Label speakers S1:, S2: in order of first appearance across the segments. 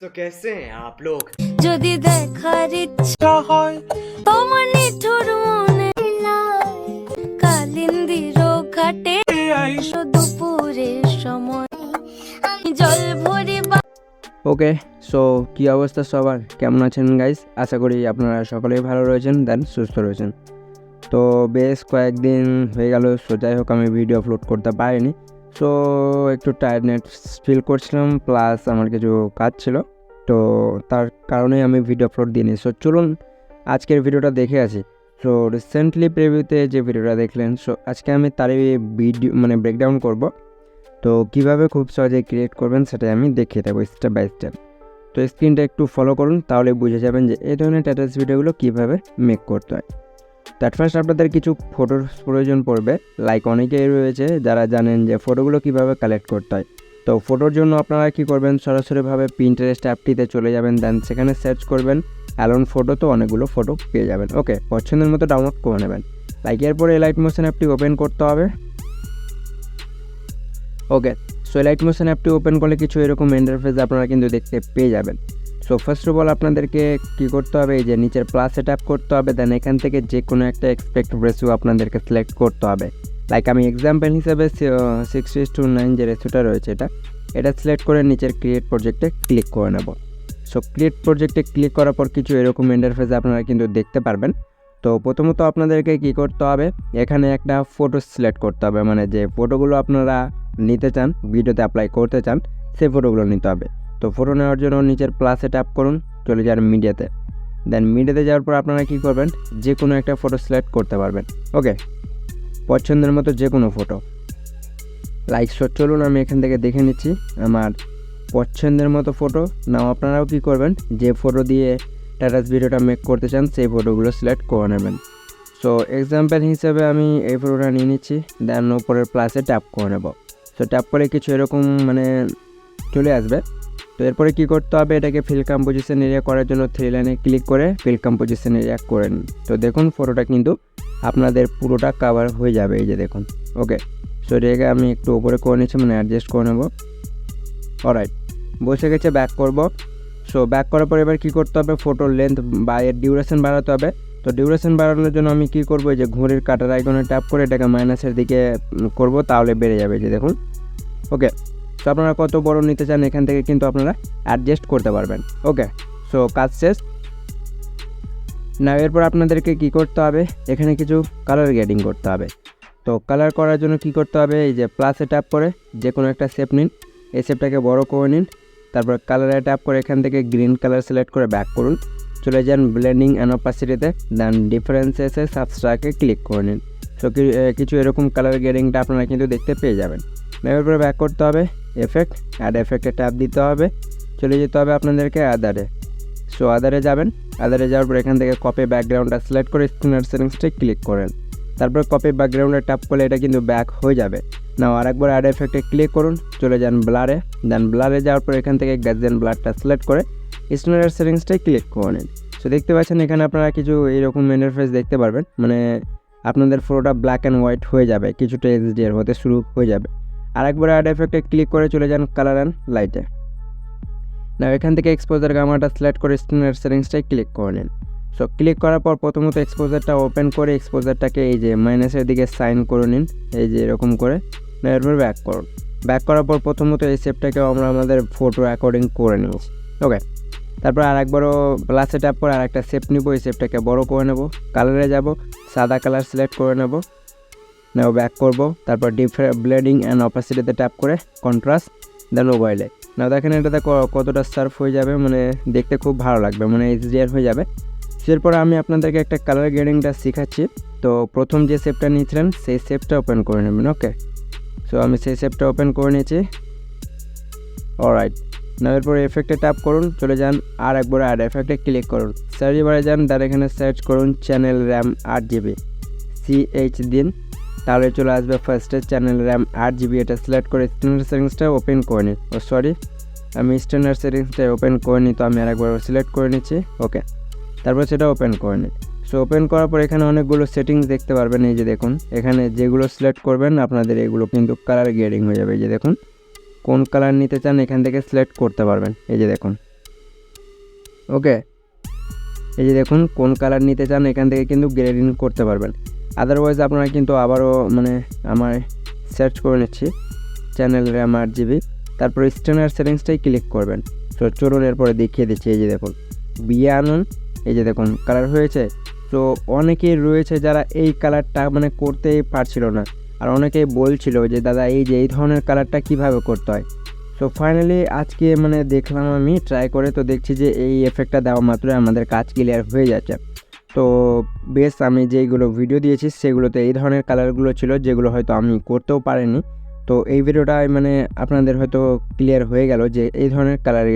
S1: तो कैसे हैं आप लोग?
S2: যদি দেখার ইচ্ছা হয় তোমার নিঠুর মনে কালিন্দির ঘাটে আইসো দুপুরের সময় আমি জল ভরি
S3: ওকে, সো কী অবস্থা সবার, কেমন আছেন গাইস? আশা করি আপনারা সকলেই ভালো রয়েছেন দেন সুস্থ রয়েছেন। তো বেশ কয়েকদিন হয়ে গেল, সো যাই হোক আমি ভিডিও আপলোড করতে পারিনি। সো একটু টায়ার্ডনেস ফিল করছিলাম, প্লাস আমার কিছু কাজ ছিল, তো তার কারণেই আমি ভিডিও আপলোড দিইনি। সো চলুন আজকের ভিডিওটা দেখে আসি। সো রিসেন্টলি প্রিভিউতে যে ভিডিওটা দেখলেন, সো আজকে আমি তারই ভিডিও ব্রেকডাউন করব। তো কীভাবে খুব সহজে ক্রিয়েট করবেন সেটাই আমি দেখিয়ে দেবো স্টেপ বাই স্টেপ। তো স্ক্রিনটা একটু ফলো করুন, তাহলে বুঝে যাবেন যে এই ধরনের স্ট্যাটাস ভিডিওগুলো কীভাবে মেক করতে হয়। তো অ্যাট ফার্স্ট আপনাদের কিছু ফটোর প্রয়োজন পড়বে, লাইক অনেকেই রয়েছে যারা জানেন যে ফটোগুলো কীভাবে কালেক্ট করতে হয়। তো ফটোর জন্য আপনারা কী করবেন, সরাসরিভাবে পিন্টারেস্ট অ্যাপটিতে চলে যাবেন, দেন সেখানে সার্চ করবেন অ্যালোন ফটো, তো অনেকগুলো ফটো পেয়ে যাবেন। ওকে, পছন্দের মতো ডাউনলোড করে নেবেন। লাইক এরপরে লাইট মোশন অ্যাপটি ওপেন করতে হবে। ওকে, সো লাইট মোশন অ্যাপটি ওপেন করলে কিছু এরকম ইন্টারফেস আপনারা কিন্তু দেখতে পেয়ে যাবেন। সো ফার্স্ট অফ অল আপনাদেরকে কী করতে হবে, এই যে নিচের প্লাসে ট্যাপ করতে হবে, দেন এখান থেকে যে কোনো একটা এক্সপেক্ট রেশিও আপনাদেরকে সিলেক্ট করতে হবে। লাইক আমি এক্সাম্পল হিসেবে 6:9 যে রেশিওটা রয়েছে এটা সিলেক্ট করে নিচের ক্রিয়েট প্রজেক্টে ক্লিক করে নেব। সো ক্রিয়েট প্রজেক্টে ক্লিক করার পর কিছু এরকম ইন্টারফেস আপনারা কিন্তু দেখতে পারবেন। তো প্রথমত আপনাদেরকে কী করতে হবে, এখানে একটা ফটো সিলেক্ট করতে হবে, মানে যে ফটোগুলো আপনারা নিতে চান, ভিডিওতে অ্যাপ্লাই করতে চান, সেই ফটোগুলো নিতে হবে। তো ফটো নেওয়ার জন্য নিচের প্লাসে ট্যাপ করুন, চলে যান মিডিয়াতে। দেন মিডিয়াতে যাওয়ার পর আপনারা কী করবেন, যে কোনো একটা ফটো সিলেক্ট করতে পারবেন। ওকে, পছন্দের মতো যে কোনো ফটো। লাইক চলুন আমি এখান থেকে দেখে নিচ্ছি আমার পছন্দের মতো ফটো। নাও আপনারাও কী করবেন, যে ফটো দিয়ে স্ট্যাটাস ভিডিওটা মেক করতে চান সেই ফটোগুলো সিলেক্ট করে নেবেন। সো এক্সাম্পল হিসেবে আমি এই ফটোটা নিয়ে নিচ্ছি, দেন উপরের প্লাসে ট্যাপ করে নেব। সো ট্যাপ করে কিছু এরকম চলে আসবে। তো এরপরে কী করতে হবে, এটাকে ফিল কম্পোজিশন এরিয়া করার জন্য 3 লাইনে ক্লিক করে ফিল কম্পোজিশন এরিয়া করে নিন। তো দেখুন ফটোটা কিন্তু আপনাদের পুরোটা কাভার হয়ে যাবে, এই যে দেখুন। ওকে, সো এটাকে আমি একটু উপরে করে নিচ্ছি, অ্যাডজাস্ট করে নেব। অলরাইট, বসে গেছে, ব্যাক করব। সো ব্যাক করার পর এবার কী করতে হবে, ফটোর লেন্থ বা এর ডিউরেশন বাড়াতে হবে। তো ডিউরেশন বাড়ানোর জন্য আমি কী করবো, যে ঘড়ির কাঁটার আইকনে ট্যাপ করে এটাকে মাইনাসের দিকে করব, তাহলে বেড়ে যাবে, যে দেখুন। ওকে, সো আপনারা কত বড় নিতে চান এখান থেকে কিন্তু আপনারা অ্যাডজাস্ট করতে পারবেন। ওকে, সো কাজ শেষ। না এরপর আপনাদেরকে কী করতে হবে, এখানে কিছু কালার গ্রেডিং করতে হবে। তো কালার করার জন্য কী করতে হবে, এই যে প্লাসে ট্যাপ করে যে কোনো একটা শেপ নিন, এই শেপটাকে বড় করে নিন, তারপর কালারে ট্যাপ করে এখান থেকে গ্রিন কালার সিলেক্ট করে ব্যাক করুন, চলে যান ব্লেন্ডিং অ্যান্ড অপাসিটিতে, দেন ডিফারেন্সেসে সাবস্ট্রাকে ক্লিক করে নিন। সো কিছু এরকম কালার গ্রেডিংটা আপনারা কিন্তু দেখতে পেয়ে যাবেন। এরপরে ব্যাক করতে হবে, এফেক্ট, অ্যাড এফেক্টে ট্যাপ দিতে হবে, চলে যেতে হবে আপনাদেরকে আদারে। সো আদারে যাবেন, আদারে যাওয়ার পর এখান থেকে কপি ব্যাকগ্রাউন্ডটা সিলেক্ট করে স্ক্রিনার সেটিংসটা ক্লিক করেন, তারপর কপি ব্যাকগ্রাউন্ডে ট্যাপ করলে এটা কিন্তু ব্যাক হয়ে যাবে। নাও আরেকবার অ্যাড এফেক্টে ক্লিক করুন, চলে যান ব্লারে, দেন ব্লারে যাওয়ার পর এখান থেকে গ্যাজেন ব্লারটা সিলেক্ট করে স্ক্রিনার সেটিংসটাই ক্লিক করে নিন। সো দেখতে পাচ্ছেন এখানে আপনারা কিছু এইরকম ইন্টারফেস দেখতে পারবেন, আপনাদের ফটোটা ব্ল্যাক অ্যান্ড হোয়াইট হয়ে যাবে, কিছুটা এইচডিআর হতে শুরু হয়ে যাবে। আরেকবার অ্যাড এফেক্টে ক্লিক করে চলে যান কালার অ্যান্ড লাইটে। না এখান থেকে এক্সপোজার গামাটা সিলেক্ট করে স্ক্রিনের সেটিংসটাই ক্লিক করে নিন। সো ক্লিক করার পর প্রথমত এক্সপোজারটা ওপেন করে এক্সপোজারটাকে এই যে মাইনাসের দিকে সাইন করে নিন, এই যে এরকম করে। না এরপর ব্যাক করুন, ব্যাক করার পর প্রথমত এই শেপটাকেও আমরা আমাদের ফটো অ্যাকর্ডিং করে নিয়েছি। ওকে, তারপর আরেকবারও প্লাসে ট্যাপ করে আরেকটা শেপ নিব, এই শেপটাকে বড় করে নেব, কালারে যাব, সাদা কালার সিলেক্ট করে নেব, নাও ব্যাক করব, তারপর ব্লেন্ডিং অ্যান্ড অপাসিটিতে ট্যাপ করে কন্ট্রাস্ট, দেন মোবাইলে। নাও দেখেন এটাতে কতটা সার্ফ হয়ে যাবে, দেখতে খুব ভালো লাগবে, এইচডিআর হয়ে যাবে। এরপর আমি আপনাদেরকে একটা কালার গ্রেডিংটা শেখাচ্ছি। তো প্রথম যে শেপটা নিয়েছিলেন সেই শেপটা ওপেন করে নেবেন। ওকে, সো আমি সেই শেপটা ওপেন করে নিয়েছি। অলরাইট, না এরপর এফেক্টে ট্যাপ করুন, চলে যান আর একবার অ্যাড এফেক্টে ক্লিক করুন, সার্চ বারে যান, তার এখানে সার্চ করুন চ্যানেল র্যাম 8GB, CH দিন, তাহলে চলে আসবে ফার্স্টে চ্যানেল র্যাম 8GB। এটা সিলেক্ট করে স্ক্রিনার সেটিংসটা ওপেন করে নিন। আমি স্ক্রিনার সেটিংসটা ওপেন করে নিই, তো আমি আরেকবার সিলেক্ট করে নিচ্ছি। ওকে, তারপর সেটা ওপেন করে নিন। সো ওপেন করার পর এখানে অনেকগুলো সেটিংস দেখতে পারবেন, এই যে দেখুন এখানে যেগুলো সিলেক্ট করবেন আপনাদের এগুলো কিন্তু কালার গ্রেডিং হয়ে যাবে। এই যে দেখুন কোন কালার নিতে চান এখান থেকে সিলেক্ট করতে পারবেন, এই যে দেখুন ওকে, এই যে দেখুন কোন কালার নিতে চান এখান থেকে কিন্তু গ্রেডিং করতে পারবেন। আদারওয়াইজ আপনারা কিন্তু আবারও মানে আমার সার্চ করে নিচ্ছি চ্যানেল র্যাম 8GB, তারপর স্ট্যান্ডার্ড সেটিংসটাই ক্লিক করবেন। তো চলুন এরপরে দেখিয়ে দিচ্ছি। এই যে দেখুন বিয়ে আনুন, এই যে দেখুন কালার হয়েছে। তো অনেকেই রয়েছে যারা এই কালারটা মানে করতেই পারছিল না, আর অনেকেই বলছিল যে দাদা এই ধরনের কালারটা কিভাবে করতে হয়। সো ফাইনালি আজকে মানে দেখলাম আমি ট্রাই করে, তো দেখছি যে এই এফেক্টটা দেওয়া মাত্রই আমাদের কাজ ক্লিয়ার হয়ে যাচ্ছে। তো বেশ আমি যেইগুলো ভিডিও দিয়েছি সেগুলোতে এই ধরনের কালারগুলো ছিল যেগুলো হয়তো আমি করতেও পারিনি। তো এই ভিডিওটায় মানে আপনাদের হয়তো ক্লিয়ার হয়ে গেল যে এই ধরনের কালার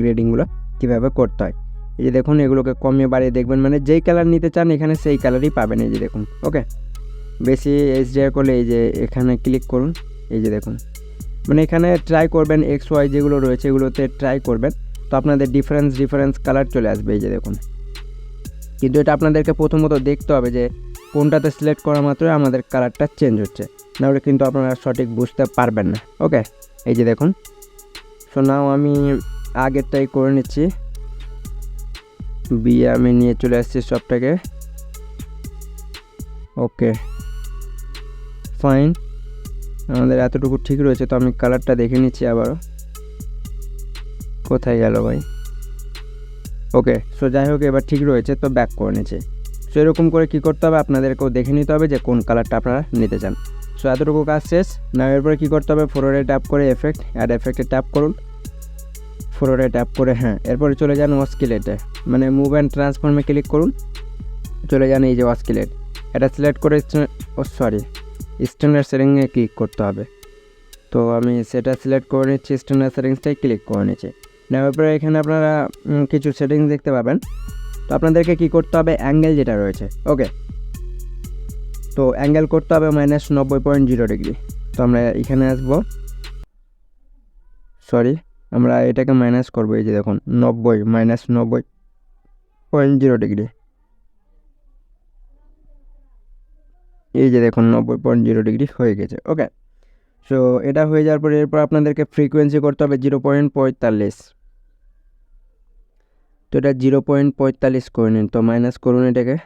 S3: গ্রেডিংগুলো কীভাবে করতে হয়। এই যে দেখুন এগুলোকে কমিয়ে বাড়িয়ে দেখবেন, মানে যেই কালার নিতে চান এখানে সেই কালারই পাবেন। এই যে দেখুন ওকে, বেশি HDR করলে এই যে এখানে ক্লিক করুন, এই যে দেখুন মানে এখানে ট্রাই করবেন XY যেগুলো রয়েছে এগুলোতে ট্রাই করবেন, তো আপনাদের ডিফারেন্স কালার চলে আসবে। এই যে দেখুন, কিন্তু এটা আপনাদেরকে প্রথমত দেখতে হবে যে কোনটাতে সিলেক্ট করা মাত্রই আমাদের কালারটা চেঞ্জ হচ্ছে, নাহলে কিন্তু আপনারা সঠিক বুঝতে পারবেন না। ওকে, এই যে দেখুন। সো নাও আমি আগেরটাই করে নিচ্ছি, বিয়ে আমি নিয়ে চলে আসছি সবটাকে। ওকে ফাইন, আমাদের এতটুকু ঠিক রয়েছে। তো আমি কালারটা দেখে নিচ্ছি আবারও, কোথায় গেল ভাই। ওকে, সো যাই হোক এবার ঠিক রয়েছে, তো ব্যাক করে নিচ্ছে। সো এরকম করে কী করতে হবে আপনাদেরকেও দেখে নিতে হবে যে কোন কালারটা আপনারা নিতে চান। সো এতটুকু কাজ শেষ। না এরপরে কী করতে হবে, ফোরওয়ার্ডে ট্যাপ করে এফেক্ট, অ্যাড এফেক্টে ট্যাপ করুন, ফোরওয়ার্ডে ট্যাপ করে হ্যাঁ, এরপরে চলে যান অস্কিলেটে, মানে মুভ অ্যান্ড ট্রান্সফর্মে ক্লিক করুন, চলে যান এই যে অস্কিলেট, এটা সিলেক্ট করে স্ট্যান্ডার্ড সেটিংয়ে ক্লিক করতে হবে। তো আমি সেটা সিলেক্ট করে নিচ্ছি, স্ট্যান্ডার্ড সেটিংসটাই ক্লিক করে নিচ্ছি। নেওয়ার পরে এখানে আপনারা কিছু সেটিংস দেখতে পাবেন। তো আপনাদেরকে কী করতে হবে, অ্যাঙ্গেল যেটা রয়েছে ওকে, তো অ্যাঙ্গেল করতে হবে -90.0°। তো আমরা এখানে আসবো, আমরা এটাকে মাইনাস করবো। এই যে দেখুন -90.0°, এই যে দেখুন 90.0° হয়ে গেছে। ওকে, সো এটা হয়ে যাওয়ার পরে এরপর আপনাদেরকে ফ্রিকোয়েন্সি করতে হবে 0.45। তো এটা 0.45 করে নিন, তো মাইনাস করুন এটাকে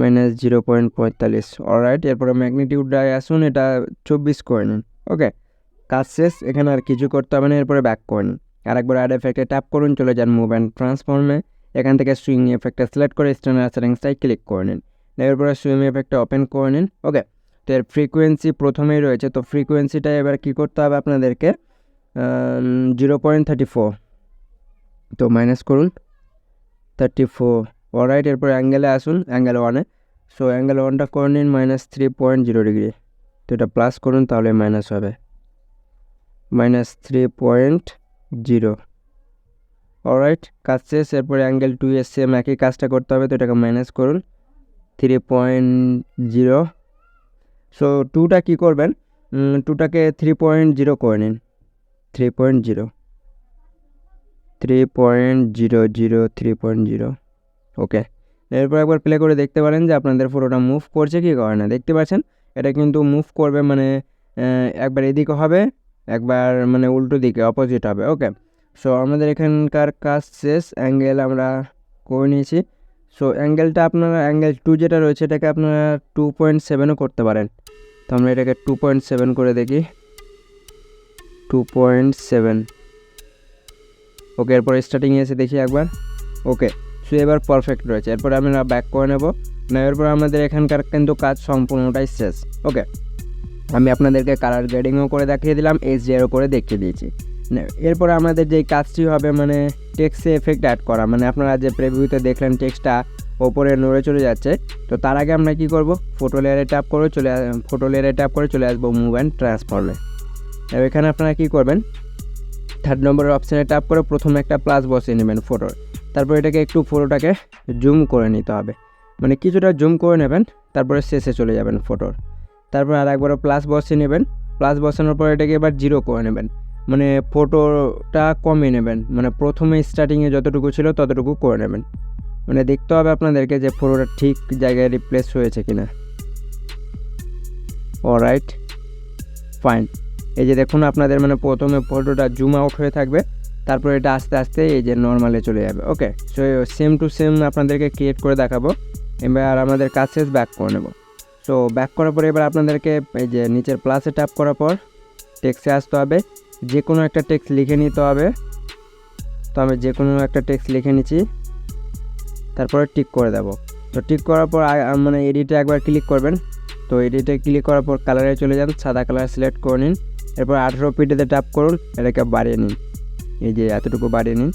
S3: -0.45। অলরাইট, এরপরে ম্যাগনিটিউডটায় আসুন, এটা 24 করে নিন। ওকে, কাজ শেষ, এখানে আর কিছু করতে হবে না। এরপরে ব্যাক করে নিন, আরেকবার অ্যাড এফেক্টে ট্যাপ করুন, চলে যান মুভ অ্যান্ড ট্রান্সফর্মে, এখান থেকে সুইং এফেক্টটা সিলেক্ট করে স্ট্যান্ডার্ড সেটিংসটাই ক্লিক করে নিন। এরপরে সুইং এফেক্টটা ওপেন করে নিন। ওকে, তো এর ফ্রিকোয়েন্সি প্রথমেই রয়েছে, তো ফ্রিকোয়েন্সিটা এবার কী করতে হবে আপনাদেরকে 0.34, তো মাইনাস করুন 34। অলরাইট, এরপর অ্যাঙ্গেলে আসুন, অ্যাঙ্গেল 1-এ। সো অ্যাঙ্গেল 1টা করে নিন -3.0°, তো এটা প্লাস করুন তাহলে মাইনাস হবে -3.0। অলরাইট, কাজ শেষ। এরপরে অ্যাঙ্গেল 2 সেম একই কাজটা করতে হবে, তো এটাকে মাইনাস করুন 3.0। সো 2টা কী করবেন, 2টাকে 3.0 করে নিন, 3.0। ওকে, এরপর একবার প্লে করে দেখতে পারেন যে আপনাদের ফটোটা মুভ করছে কি করে না। দেখতে পাচ্ছেন এটা কিন্তু মুভ করবে, মানে একবার এদিকে হবে, একবার মানে উল্টো দিকে অপোজিট হবে। ওকে, সো আমাদের এখানকার কাজ শেষ, অ্যাঙ্গেল আমরা করে নিয়েছি। সো অ্যাঙ্গেলটা আপনারা অ্যাঙ্গেল 2 যেটা রয়েছে এটাকে আপনারা 2.7ও করতে পারেন। তো আমরা এটাকে 2.7 করে দেখি, 2.7। ওকে, এরপর স্টার্টিংয়ে এসে দেখি একবার। ওকে, সো এবার পারফেক্ট রয়েছে। এরপর আমরা ব্যাক করে নেব, এরপর আমাদের এখানকার কিন্তু কাজ সম্পূর্ণটাই শেষ। ওকে, আমি আপনাদেরকে কালার গ্রেডিংও করে দেখিয়ে দিলাম, HDRও করে দেখিয়ে দিয়েছি। এরপর আমাদের যেই কাজটি হবে মানে টেক্সটে এফেক্ট অ্যাড করা, মানে আপনারা যে প্রিভিউতে দেখলেন টেক্সটটা ওপরে নড়ে চলে যাচ্ছে, তো তার আগে আমরা কী করব, ফটো লেয়ারে ট্যাপ করে চলে আসবো মুভ অ্যান্ড ট্রান্সফর্মে। এখানে আপনারা কী করবেন, 3rd নম্বরের অপশানে ট্যাপ করে প্রথমে একটা প্লাস বসিয়ে নেবেন ফটোর, তারপর এটাকে একটু ফটোটাকে জুম করে নিতে হবে, মানে কিছুটা জুম করে নেবেন, তারপরে শেষে চলে যাবেন ফটোর, তারপর আর একবার প্লাস বসিয়ে নেবেন, প্লাস বসানোর পর এটাকে এবার 0 করে নেবেন, মানে ফটোটা কমিয়ে নেবেন, মানে প্রথমে স্টার্টিংয়ে যতটুকু ছিল ততটুকু করে নেবেন, মানে দেখতে হবে আপনাদেরকে যে ফটোটা ঠিক জায়গায় রিপ্লেস হয়েছে কিনা। অলরাইট ফাইন, এই যে দেখুন আপনাদের মানে প্রথমে ফটোটা জুম আউট হয়ে থাকবে, তারপর এটা আস্তে আস্তে এই যে নর্মালে চলে যাবে। ওকে, সো সেম টু সেম আপনাদেরকে ক্রিয়েট করে দেখাবো। এবার আমাদের কাজ শেষ, ব্যাক করে নেব। সো ব্যাক করার পরে এবার আপনাদেরকে এই যে নিচের প্লাসে ট্যাপ করার পর টেক্সটে আসতে হবে, যে কোনো একটা টেক্সট লিখে নিতে হবে। তো আমি যে কোনো একটা টেক্সট লিখে নিচ্ছি, তারপরে টিক করে দেব। তো টিক করার পর মানে এডিটে একবার ক্লিক করবেন। তো এডিটে ক্লিক করার পর কালারে চলে যান, সাদা কালার সিলেক্ট করে নিন। এরপর 18 পিটিতে ট্যাপ করুন, এটাকে বাড়িয়ে নিন, এই যে এতটুকু বাড়িয়ে নিন,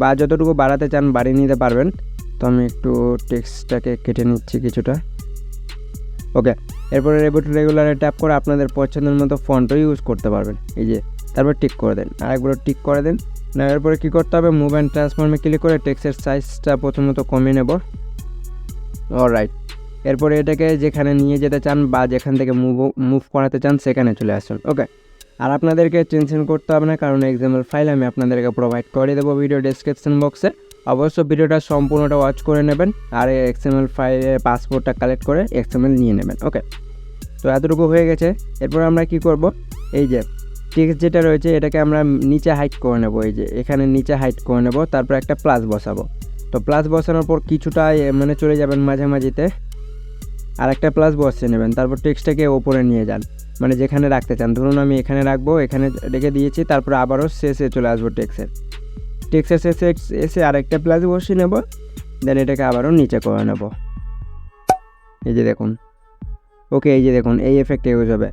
S3: বা যতটুকু বাড়াতে চান বাড়িয়ে নিতে পারবেন। তো আমি একটু টেক্সটটাকে কেটে নিচ্ছি কিছুটা। ওকে, এরপরে রেগুলারে ট্যাপ করে আপনাদের পছন্দের মতো ফন্টও ইউজ করতে পারবেন। এই যে তারপর টিক করে দেন, আরেকবার টিক করে দেন। না, এরপরে কী করতে হবে, মুভ অ্যান্ড ট্রান্সফর্মে ক্লিক করে টেক্সটের সাইজটা প্রথমত কমিয়ে নেব। অলরাইট, এরপরে এটাকে যেখানে নিয়ে যেতে চান বা যেখান থেকে মুভ করাতে চান সেখানে চলে আসুন। ওকে, আর আপনাদেরকে টেনশন করতে হবে না, কারণ এক্সাম্পল ফাইল আমি আপনাদেরকে প্রোভাইড করে দেবো ভিডিও ডেসক্রিপশন বক্সে। অবশ্য ভিডিওটা সম্পূর্ণটা ওয়াচ করে নেবেন, আর এক্সএমএল ফাইলের পাসপোর্টটা কালেক্ট করে এক্সএমএল নিয়ে নেবেন। ওকে, তো এতটুকু হয়ে গেছে। এরপর আমরা কি করব, এই যে টেক্সট যেটা রয়েছে এটাকে আমরা নিচে হাইট করে নেব, এই যে এখানে নিচে হাইট করে নেব। তারপর একটা প্লাস বসাবো। তো প্লাস বসানোর পর কিছুটা মানে চলে যাবেন মাঝামাঝিতে, আর একটা প্লাস বসিয়ে নেবেন। তারপর টেক্সটটাকে ওপরে নিয়ে যান, মানে যেখানে রাখতে চান। ধরুন আমি এখানে রাখবো, এখানে রেখে দিয়েছি। তারপরে আবারও শেষে চলে আসবো টেক্সটের শেষে এসে আরেকটা প্লাস বসিয়ে নেব। দেন এটাকে আবারও নিচে করে নেব, এই যে দেখুন। ওকে, এই যে দেখুন এই এফেক্ট ইউজ হবে।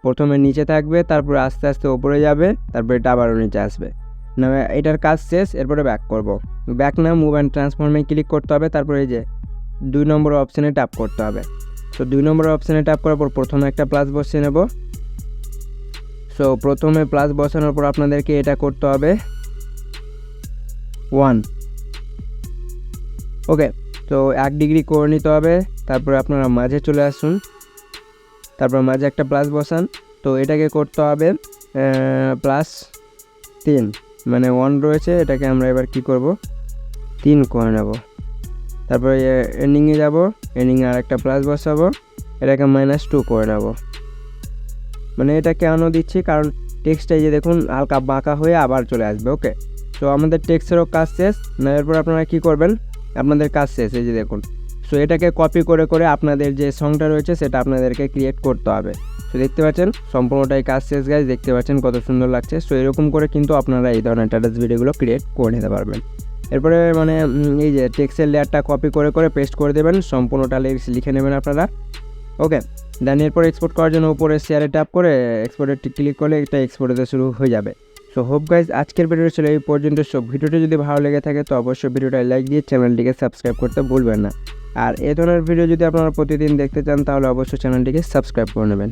S3: প্রথমে নিচে থাকবে, তারপরে আস্তে আস্তে ওপরে যাবে, তারপরে এটা আবারও নিচে আসবে। না, এটার কাজ শেষ। এরপরে ব্যাক করব। ব্যাক না, মুভ অ্যান্ড ট্রান্সফর্মে ক্লিক করতে হবে। তারপরে এই যে 2 নম্বর অপশানে ট্যাপ করতে হবে। সো 2 নম্বর অপশানে ট্যাপ করার পর প্রথমে একটা প্লাস বসিয়ে নেব। সো প্রথমে প্লাস বসানোর পর আপনাদেরকে এটা করতে হবে 1। ওকে, তো 1 ডিগ্রি করে নিতে হবে। তারপরে আপনারা মাঝে চলে আসুন, তারপর মাঝে একটা প্লাস বসান। তো এটাকে করতে হবে +3, মানে 1 রয়েছে, এটাকে আমরা এবার কি করব, 3 করে নেব। তারপরে এন্ডিংয়ে যাব, এন্ডিংয়ে আর একটা প্লাস বসাবো, এটাকে -2 করে নেব। মানে এটা কেন দিচ্ছি, কারণ টেক্সটটা যে দেখুন হালকা বাঁকা হয়ে আবার চলে আসবে। ওকে, তো আমাদের টেক্সটেরও কাজ শেষ। না, এরপর আপনারা কী করবেন, আপনাদের কাজ শেষ, এই যে দেখুন। সো এটাকে কপি করে করে আপনাদের যে সংটা রয়েছে সেটা আপনাদেরকে ক্রিয়েট করতে হবে। সো দেখতে পাচ্ছেন সম্পূর্ণটাই কাজ শেষ গাইজ, দেখতে পাচ্ছেন কত সুন্দর লাগছে। সো এরকম করে কিন্তু আপনারা এই ধরনের স্ট্যাটাস ভিডিওগুলো ক্রিয়েট করে নিতে পারবেন। এরপরে মানে এই যে টেক্সটের লেয়ারটা কপি করে করে পেস্ট করে দেবেন, সম্পূর্ণটা লিখে নেবেন আপনারা। ওকে, দেন এরপর এক্সপোর্ট করার জন্য উপরে শেয়ারে ট্যাপ করে এক্সপোর্টে ক্লিক করলে এটা এক্সপোর্ট হতে শুরু হয়ে যাবে। সো হোপ গাইজ আজকের ভিডিও ছিল এই পর্যন্ত। সব ভিডিওটি যদি ভালো লেগে থাকে তো অবশ্যই ভিডিওটা লাইক দিয়ে চ্যানেলটিকে সাবস্ক্রাইব করতে ভুলবেন না। আর এই ধরনের ভিডিও যদি আপনারা প্রতিদিন দেখতে চান তাহলে অবশ্যই চ্যানেলটিকে সাবস্ক্রাইব করে নেবেন।